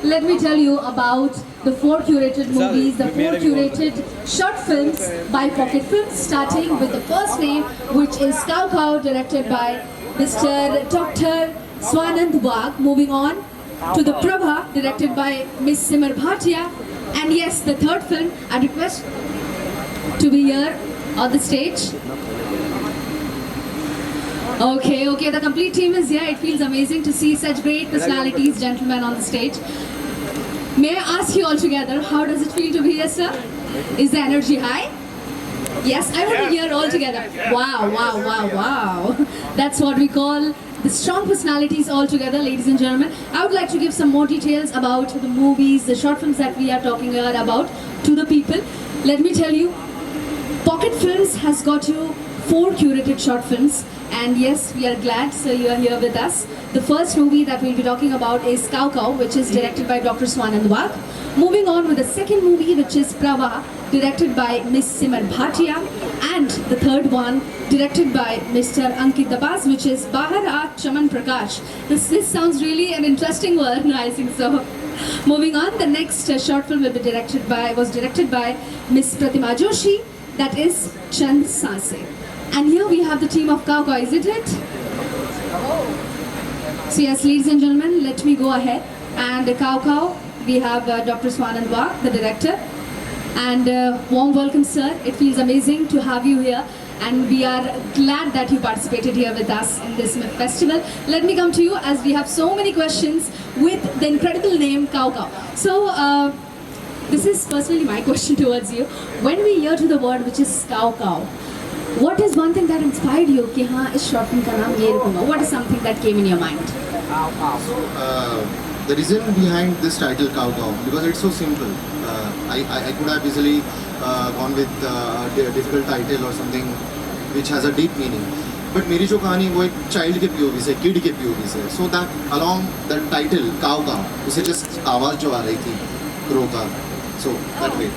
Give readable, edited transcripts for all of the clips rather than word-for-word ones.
let me tell you about the four curated movies, the four curated short films by Pocket Films, starting with the first name, which is Cow Cow, directed by Mr. Dr. Swanand Wag. Moving on to the Prabha, directed by Miss Simar Bhatia. And yes, the third film, I request to be here on the stage. Okay, the complete team is here. It feels amazing to see such great personalities, gentlemen, on the stage. May I ask you all together, how does it feel to be here, sir? Is the energy high? Yes, I want to hear all together. Wow. That's what we call the strong personalities all together, ladies and gentlemen. I would like to give some more details about the movies, the short films that we are talking about to the people. Let me tell you, Pocket Films has got you 4 curated short films. And yes, we are glad, so you are here with us. The first movie that we'll be talking about is Cow Cow, which is directed by Dr. Swanand Wag. Moving on with the second movie, which is Prava, directed by Miss Simar Bhatia. And the third one, directed by Mr. Ankit Dabas, which is Bahar Aa Chaman Prakash. This sounds really an interesting word, no, I think so. Moving on, the next short film was directed by Miss Pratima Joshi, that is Chand Sanse. And here we have the team of Cow Cow, isn't it? So yes, ladies and gentlemen, let me go ahead. And Cow Cow, we have Dr. Swanand Wag, the director. And warm welcome, sir. It feels amazing to have you here. And we are glad that you participated here with us in this festival. Let me come to you as we have so many questions with the incredible name Cow Cow. So this is personally my question towards you. When we hear to the word which is Cow Cow, what is one thing that inspired you कि हाँ इस short film का नाम ये रखूँगा? What is something that came in your mind? The reason behind this title Cow Cow, because it's so simple. I could have easily gone with a difficult title or something which has a deep meaning. But मेरी जो कहानी वो एक child के POV से, kid के POV से. So that along that title Cow Cow, उसे just आवाज़ जो आ रही थी crow का. So that way.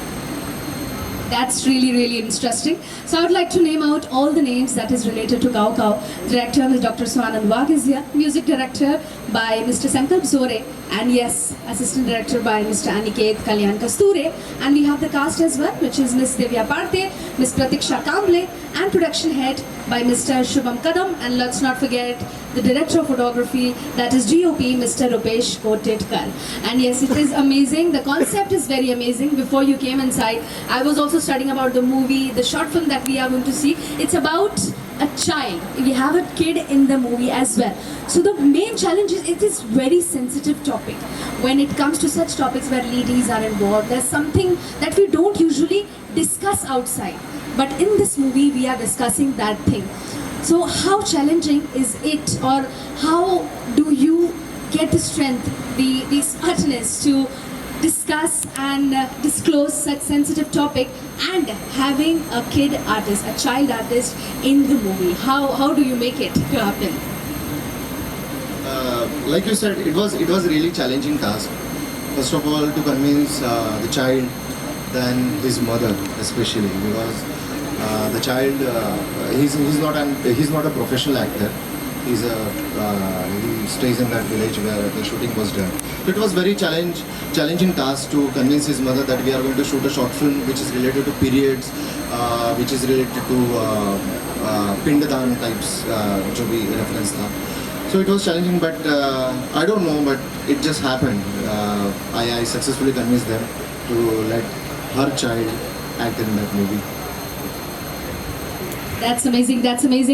That's really interesting. So I would like to name out all the names that is related to Cow Cow. Director is Dr. Swanand Wag is here. Music director by Mr. Sankalp Zore. And yes, assistant director by Mr. Aniket Kalyan Kasture. And we have the cast as well, which is Miss Devya Parthe, Miss Pratiksha Kamble, and production head by Mr. Shubham Kadam. And let's not forget the director of photography, that is DOP, Mr. Rupesh Kotetkar. And yes, it is amazing. The concept is very amazing. Before you came inside, I was also studying about the movie, the short film that we are going to see. It's about a child. We have a kid in the movie as well. So the main challenge is it is very sensitive topic. When it comes to such topics where ladies are involved, there's something that we don't usually discuss outside. But in this movie, we are discussing that thing. So how challenging is it, or how do you get the strength, the smartness to discuss and disclose such sensitive topic and having a kid artist, a child artist in the movie? How do you make it to happen? Like you said, it was a really challenging task. First of all, to convince the child, then his mother especially, because the child he's not a professional actor. He stays in that village where the shooting was done. So it was very challenging task to convince his mother that we are going to shoot a short film which is related to periods, which is related to Pindadan types, जो भी reference था. So it was challenging, but I don't know, but it just happened. I successfully convinced them to let her child act in that movie. That's amazing,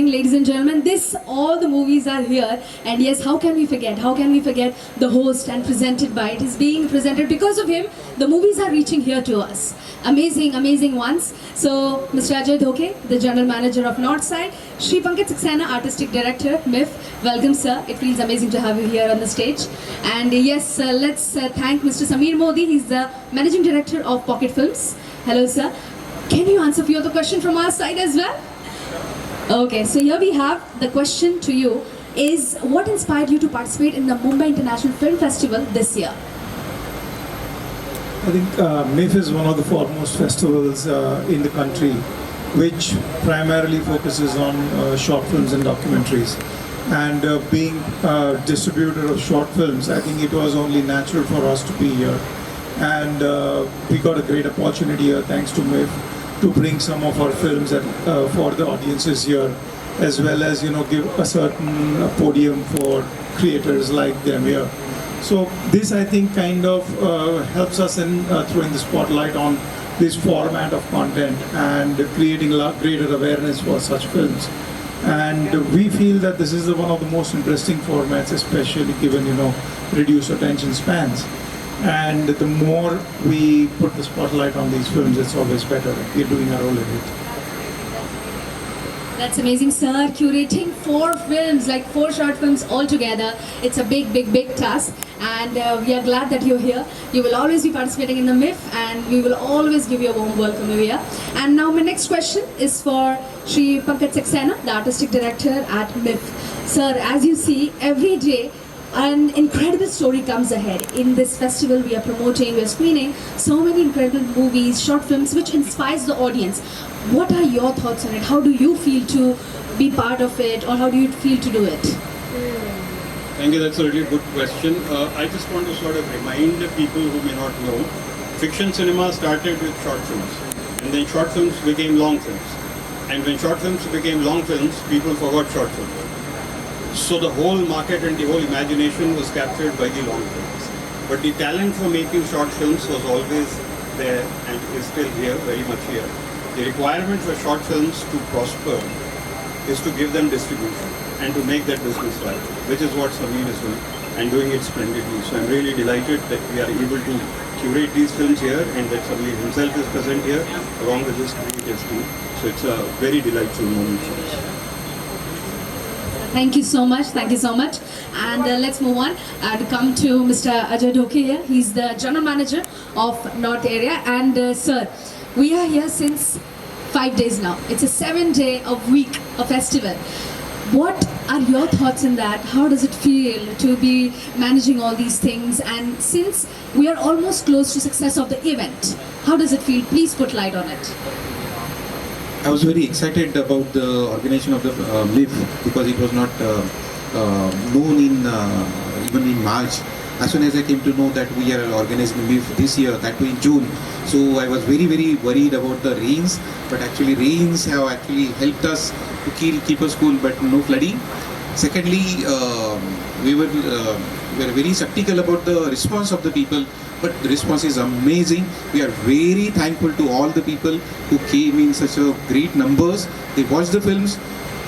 ladies and gentlemen. All the movies are here, and yes, how can we forget? How can we forget the host and presented by? It is being presented because of him. The movies are reaching here to us. Amazing ones. So, Mr. Ajay Dhoke, the general manager of Northside, Shri Pankaj Saxena, artistic director, MIF. Welcome, sir. It feels amazing to have you here on the stage. And yes, let's thank Mr. Samir Modi. He's the managing director of Pocket Films. Hello, sir. Can you answer a few of the questions from our side as well? Okay, so here we have the question to you is, what inspired you to participate in the Mumbai International Film Festival this year? I think MIF is one of the foremost festivals in the country, which primarily focuses on short films and documentaries. And being distributor of short films, I think it was only natural for us to be here. And we got a great opportunity here, thanks to MIF, to bring some of our films for the audiences here, as well as give a certain podium for creators like them here. So this, I think, kind of helps us in throwing the spotlight on this format of content and creating a lot greater awareness for such films. And we feel that this is one of the most interesting formats, especially given reduced attention spans. And the more we put the spotlight on these films, it's always better. We're doing our role in it. That's amazing, sir. Curating 4 films, like 4 short films all together. It's a big, big, big task. And we are glad that you're here. You will always be participating in the MIF, and we will always give you a warm welcome over here. And now my next question is for Shri Pankaj Saxena, the artistic director at MIF. Sir, as you see, every day an incredible story comes ahead. In this festival we are promoting, we are screening so many incredible movies, short films which inspires the audience. What are your thoughts on it? How do you feel to be part of it, or how do you feel to do it? Thank you, that's a really good question. I just want to sort of remind the people who may not know, fiction cinema started with short films, and then short films became long films. And when short films became long films, people forgot short films. So the whole market and the whole imagination was captured by the long films. But the talent for making short films was always there and is still here, very much here. The requirement for short films to prosper is to give them distribution and to make that business right, which is what Sameer is doing and doing it splendidly. So I'm really delighted that we are able to curate these films here and that Sameer himself is present here along with his creative team. So it's a very delightful moment for us. Thank you so much. Thank you so much. And let's move on and come to Mr. Ajay Dhoke here. He's the General Manager of North Area. And sir, we are here since 5 days now. It's a 7-day a week, a festival. What are your thoughts in that? How does it feel to be managing all these things? And since we are almost close to success of the event, how does it feel? Please put light on it. I was very excited about the organization of the MIF because it was not known in even in March. As soon as I came to know that we are organizing MIF this year, that too in June, so I was very, very worried about the rains. But actually, rains have actually helped us to keep us cool, but no flooding. Secondly, we were very skeptical about the response of the people, but the response is amazing. We are very thankful to all the people who came in such a great numbers. They watched the films.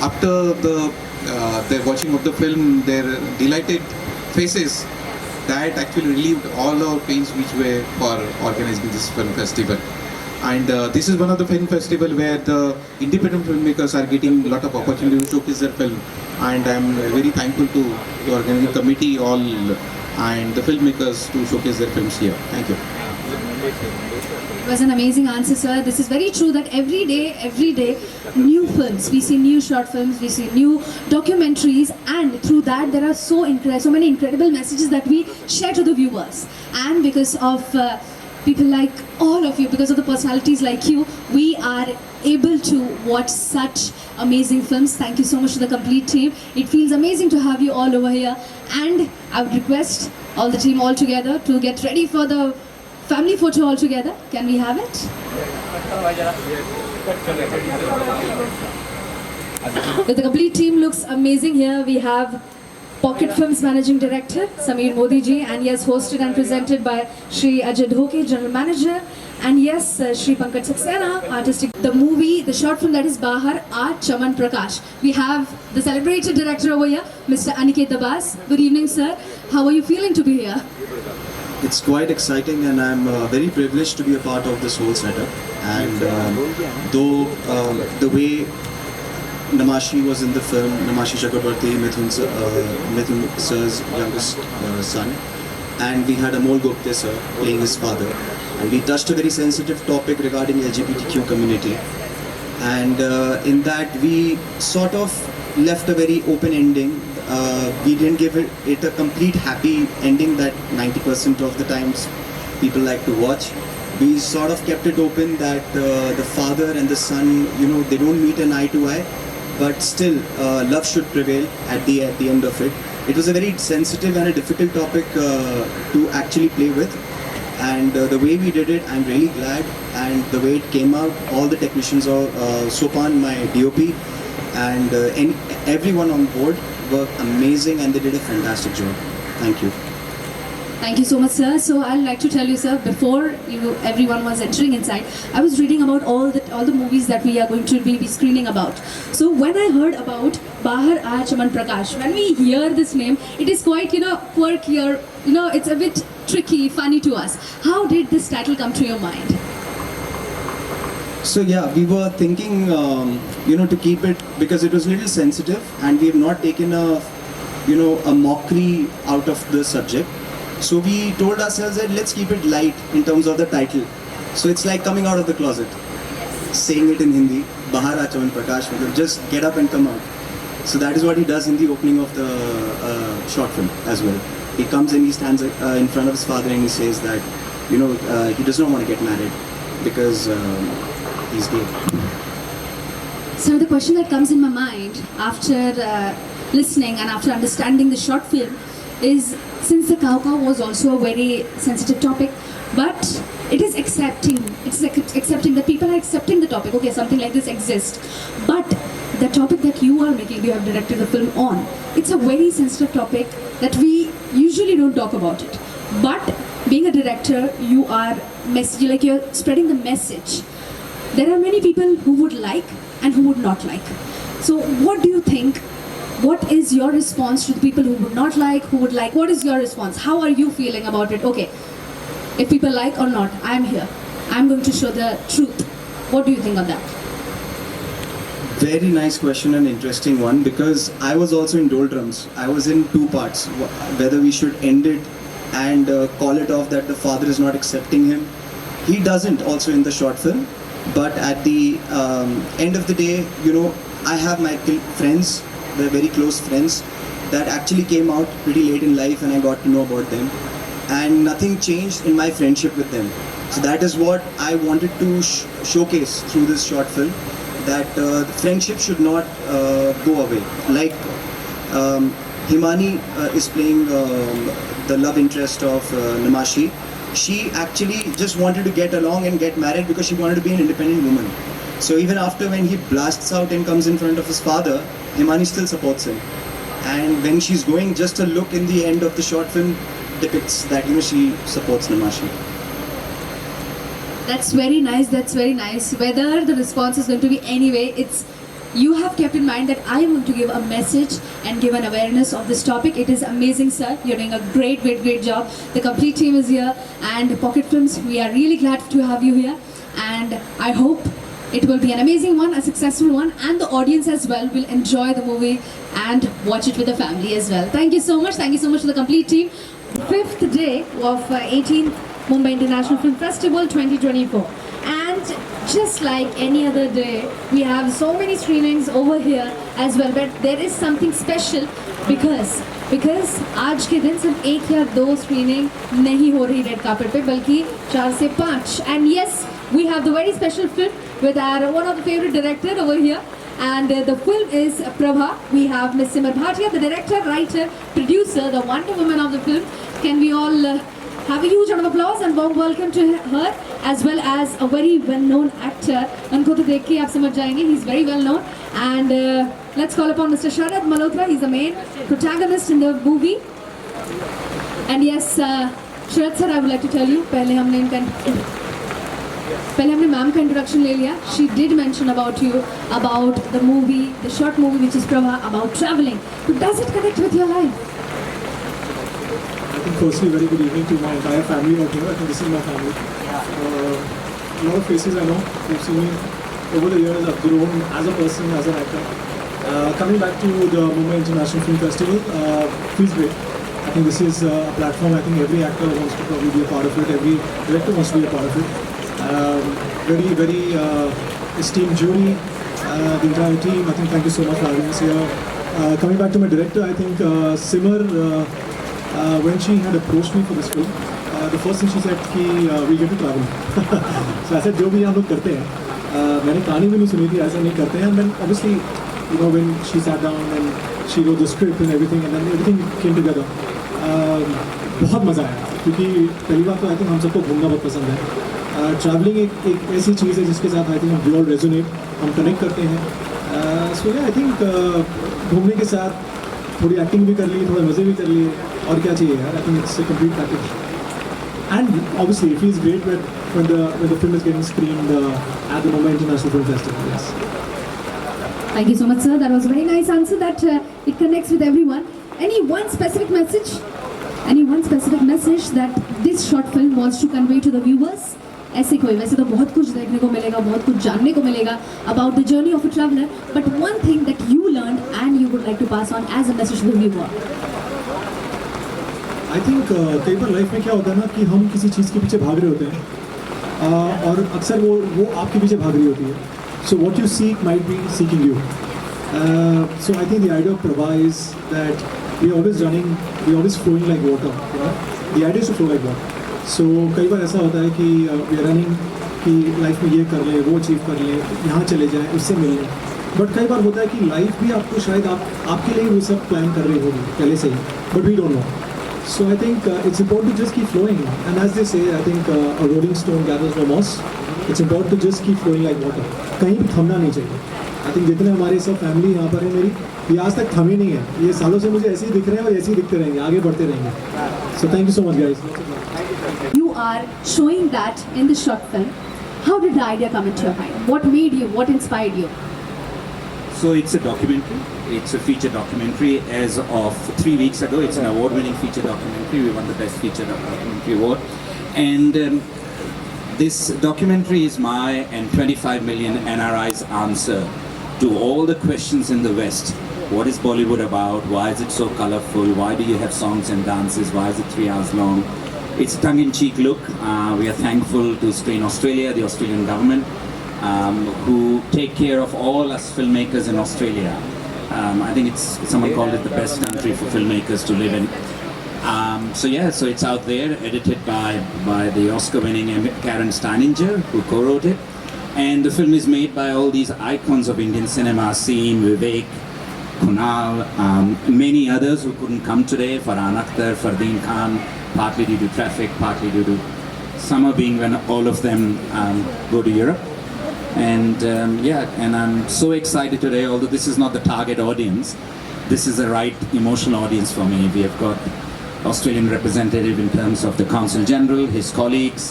After their watching of the film, their delighted faces, that actually relieved all our pains which were for organizing this film festival. And this is one of the film festival where the independent filmmakers are getting a lot of opportunity to showcase their film. And I'm very thankful to the organizing committee, all, and the filmmakers to showcase their films here. Thank you. It was an amazing answer, sir. This is very true that every day, new films. We see new short films, we see new documentaries, and through that there are so many incredible messages that we share to the viewers. And because of people like all of you, because of the personalities like you, we are able to watch such amazing films. Thank you so much to the complete team. It feels amazing to have you all over here. And I would request all the team all together to get ready for the family photo all together. Can we have it? The complete team looks amazing here. We have Pocket Films Managing Director Sameer Modi ji, and yes, hosted and presented by Shri Ajay Dhoke, General Manager, and yes, Shri Pankaj Saxena, artistic. The movie, the short film that is Bahar, Art Chaman Prakash. We have the celebrated director over here, Mr. Aniket Dabas. Good evening, sir. How are you feeling to be here? It's quite exciting, and I'm very privileged to be a part of this whole setup. And though the way Namashi was in the film, Namashi Chakrabarti, Mithun sir's youngest son, and we had Amol Gupte sir playing his father, and we touched a very sensitive topic regarding LGBTQ community, and in that we sort of left a very open ending. We didn't give it a complete happy ending that 90% of the times people like to watch. We sort of kept it open that the father and the son, they don't meet an eye to eye, but still, love should prevail at the end of it. It was a very sensitive and a difficult topic to actually play with, and the way we did it, I'm really glad. And the way it came out, all the technicians, Sopan, my DOP, and everyone on board were amazing, and they did a fantastic job. Thank you. Thank you so much, sir. So I'd like to tell you, sir, before everyone was entering inside, I was reading about all the movies that we are going to be screening about. So when I heard about Bahar Aa Chaman Prakash, when we hear this name, it is quite, quirkier, it's a bit tricky, funny to us. How did this title come to your mind? So yeah, we were thinking, to keep it, because it was a little sensitive, and we have not taken a mockery out of the subject. So we told ourselves that let's keep it light in terms of the title. So it's like coming out of the closet, saying it in Hindi, Bahar Aa Chaman Prakash, just get up and come out. So that is what he does in the opening of the short film as well. He comes and he stands in front of his father and he says that, he does not want to get married because he's gay. So the question that comes in my mind after listening and after understanding the short film is, since the cow was also a very sensitive topic, but it is accepting that people are accepting the topic. Okay, something like this exists, but the topic that you have directed the film on, it's a very sensitive topic that we usually don't talk about it. But being a director, you're spreading the message. There are many people who would like and who would not like. So what do you think? What is your response to the people who would not like, who would like? What is your response? How are you feeling about it? Okay, if people like or not, I'm here. I'm going to show the truth. What do you think of that? Very nice question and interesting one, because I was also in doldrums. I was in two parts, whether we should end it and call it off that the father is not accepting him. He doesn't also in the short film, but at the end of the day, I have my friends, they're very close friends, that actually came out pretty late in life, and I got to know about them, and nothing changed in my friendship with them. So that is what I wanted to showcase through this short film, that friendship should not go away. Like Himani is playing the love interest of Namashi. She actually just wanted to get along and get married because she wanted to be an independent woman. So even after when he blasts out and comes in front of his father, Himani still supports him. And when she's going, just a look in the end of the short film depicts that she supports Namashi. That's very nice. That's very nice. Whether the response is going to be anyway, you have kept in mind that I am going to give a message and give an awareness of this topic. It is amazing, sir. You're doing a great, great, great job. The complete team is here, and Pocket Films, we are really glad to have you here. And I hope it will be an amazing one, a successful one, and the audience as well will enjoy the movie and watch it with the family as well. Thank you so much. Thank you so much to the complete team. 5th day of 18th Mumbai International Film Festival 2024. And just like any other day, we have so many screenings over here as well. But there is something special because आज के दिन सिर्फ 1 या 2 screening नहीं हो रही red carpet पे, बल्कि 4 से 5. And yes, we have the very special film with our one of the favorite director over here. And the film is Prabha. We have Miss Simar Bhatia, the director, writer, producer, the Wonder Woman of the film. Can we all have a huge round of applause and warm welcome to her, as well as a very well-known actor. उनको तो देख के आप समझ जाएंगे. He's very well-known. And let's call upon Mr. Sharad Malhotra. He's the main protagonist in the movie. And yes, Sharad sir, I would like to tell you, पहले हमने ma'am का इंट्रोडक्शन ले लिया. She did mention about you, about the movie, the short movie which is Prabha, about traveling. But does it connect with your life? I think firstly, very good evening to my entire family out here. I think this is my family. A lot of faces I know who've seen me over the years. I've grown as a person, as an actor. Coming back to the Mumbai International Film Festival feels great. I think this is a platform. I think every actor wants to probably be a part of it. Every director wants to be a part of it. Very, very esteemed jury, the entire team. I think thank you so much for having us here. Coming back to my director, I think Simar, when she had approached me for this film, the first thing she said कि we get to travel. So I said जो भी हम लोग करते हैं, मैंने कहानी भी नहीं सुनी थी, ऐसा नहीं करते हैं. And then obviously you know, when she sat down and she wrote the script and everything came together. बहुत मज़ा आया क्योंकि पहली बात तो आई थिंक हम सबको घूमना बहुत पसंद है. ट्रैवलिंग एक ऐसी चीज़ है जिसके साथ आई थिंक हम वी ऑल रेजोनेट, हम कनेक्ट करते हैं. सो आई थिंक घूमने के साथ थोड़ी एक्टिंग भी कर ली, थोड़े मज़े भी कर लिए, और क्या चाहिए यार. I think it's a complete package. And obviously, it feels great when the film is getting screened at the Mumbai International Film Festival. Yes. Thank you so much, sir. That was a very nice answer that it connects with everyone. Any one specific message? Any one specific message that this short film wants to convey to the viewers? ऐसे कोई, वैसे तो बहुत कुछ देखने को मिलेगा, बहुत कुछ जानने को मिलेगा about the journey of a traveler. But one thing that you learned and you would like to pass on as a message to the viewer. I think कई बार लाइफ में क्या होता है ना कि हम किसी चीज़ के पीछे भाग रहे होते हैं और अक्सर वो आपके पीछे भाग रही होती है. So what you seek might be seeking you. So I think the idea of Prabha is that we always running, we always flowing like water. The idea is to flow like water. So कई बार ऐसा होता है कि we are running कि life में ये कर लें, वो अचीव कर लें, यहाँ चले जाएँ, उससे मिल लें. बट कई बार होता है कि लाइफ भी आपको शायद आपके लिए वो सब प्लान कर रही होगी पहले से ही, but we don't know. So I think it's important to just keep flowing, and as they say, I think a rolling stone gathers no moss. It's important to just keep flowing like water. कहीं भी थमना नहीं चाहिए. I think जितने हमारे सब family यहाँ पर है मेरी, ये आज तक थमी नहीं है. ये सालों से मुझे ऐसे ही दिख रहे हैं और ऐसे ही दिखते रहेंगे, आगे बढ़ते रहेंगे. So thank you so much, guys. You are showing that in the short film. How did the idea come into your mind? What made you? What inspired you? So it's a documentary. It's a feature documentary. As of 3 weeks ago, it's an award-winning feature documentary. We won the Best Feature Documentary Award. And this documentary is my and 25 million NRI's answer to all the questions in the West. What is Bollywood about? Why is it so colorful? Why do you have songs and dances? Why is it 3 hours long? It's a tongue-in-cheek look. We are thankful to Screen Australia, the Australian government, who take care of all us filmmakers in Australia. I think someone called it the best country for filmmakers to live in. So it's out there, edited by the Oscar-winning Karen Steininger, who co-wrote it. And the film is made by all these icons of Indian cinema, Seem, Vivek, Kunal, many others who couldn't come today, Farhan Akhtar, Fardeen Khan, partly due to traffic, partly due to summer being when all of them go to Europe. And and I'm so excited today, although this is not the target audience, this is the right emotional audience for me. We have got Australian representative in terms of the Consul General, his colleagues,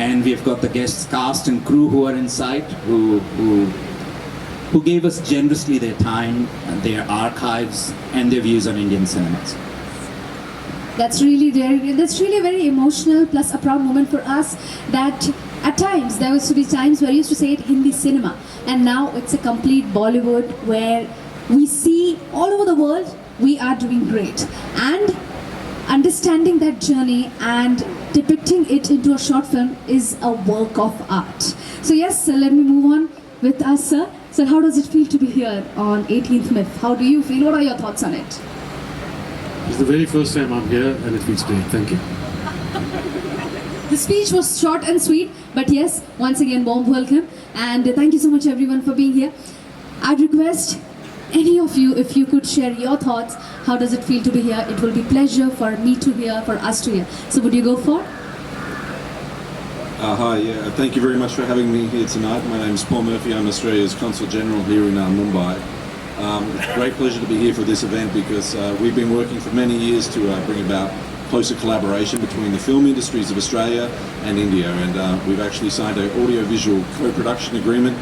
and we have got the guests, cast and crew who are inside, who gave us generously their time, their archives, and their views on Indian cinemas. That's really a very emotional plus a proud moment for us that at times there used to be times where I used to say it Hindi cinema, and now it's a complete Bollywood where we see all over the world we are doing great, and understanding that journey and depicting it into a short film is a work of art. So yes, let me move on with us, sir. Sir, how does it feel to be here on 18th MIF? How do you feel? What are your thoughts on it? It's the very first time I'm here and it feels great. Thank you. The speech was short and sweet, but yes, once again, warm welcome. And thank you so much everyone for being here. I'd request any of you, if you could share your thoughts, how does it feel to be here? It will be pleasure for me to hear, for us to hear. So would you go for? Hi, thank you very much for having me here tonight. My name is Paul Murphy. I'm Australia's Consul General here in Mumbai. It's a great pleasure to be here for this event because we've been working for many years to bring about closer collaboration between the film industries of Australia and India, and we've actually signed an audiovisual co-production agreement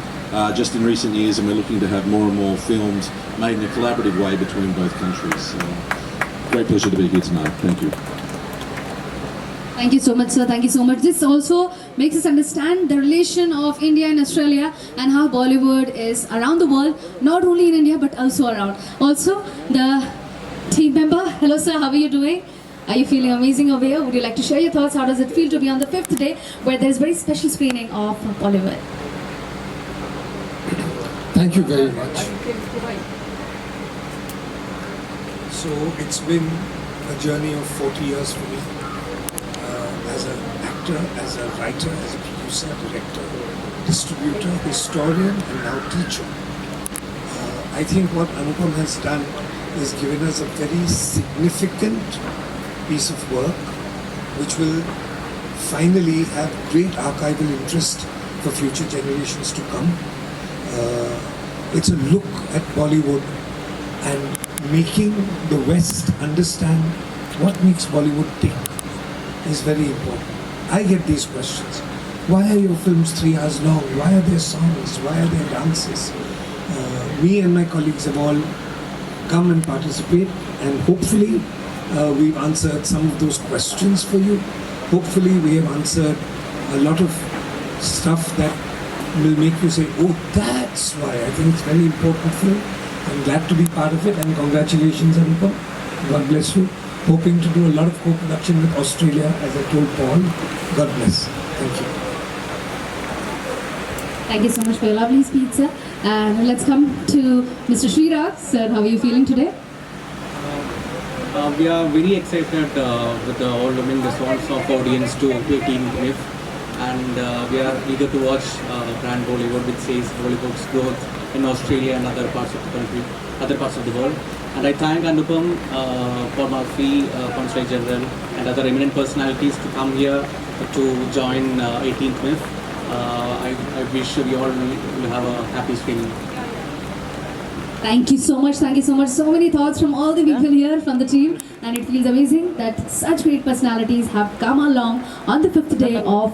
just in recent years, and we're looking to have more and more films made in a collaborative way between both countries. Great pleasure to be here tonight. Thank you. Thank you so much, sir. Thank you so much. This also makes us understand the relation of India and Australia and how Bollywood is around the world, not only in India but also around. Also, the team member, hello sir, how are you doing? Are you feeling amazing over here? Would you like to share your thoughts? How does it feel to be on the 5th day where there's very special screening of Bollywood? Thank you very much. So it's been a journey of 40 years for me. As an actor, as a writer, as a producer, director, distributor, historian, and now teacher. I think what Anupam has done is given us a very significant piece of work which will finally have great archival interest for future generations to come. It's a look at Bollywood and making the West understand what makes Bollywood tick is very important. I get these questions. Why are your films 3 hours long? Why are there songs? Why are there dances? Me and my colleagues have all come and participate, and hopefully we've answered some of those questions for you. Hopefully we have answered a lot of stuff that will make you say, oh, that's why. I think it's very important film. I'm glad to be part of it, and congratulations, Anupam. God bless you. Hoping to do a lot of co-production with Australia, as I told Paul. God bless. Thank you. Thank you so much for your lovely speech, sir. And let's come to Mr. Sriraj. Sir, how are you feeling today? We are very excited with the all-women response of audience to 18th MIF, and we are eager to watch brand Bollywood, which says Bollywood's growth in Australia and other parts of the country, other parts of the world. And I thank Anupam, Paul Murphy, Consul General, and other eminent personalities to come here to join 18th MIF. I wish you all will have a happy screening. Thank you so much. Thank you so much. So many thoughts from all the people here, from the team, and it feels amazing that such great personalities have come along on the 5th day of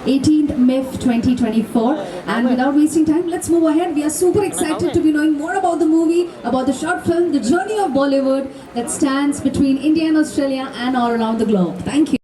18th MIF 2024. And without wasting time, let's move ahead. We are super excited to be knowing more about the movie, about the short film, the journey of Bollywood that stands between India and Australia and all around the globe. Thank you.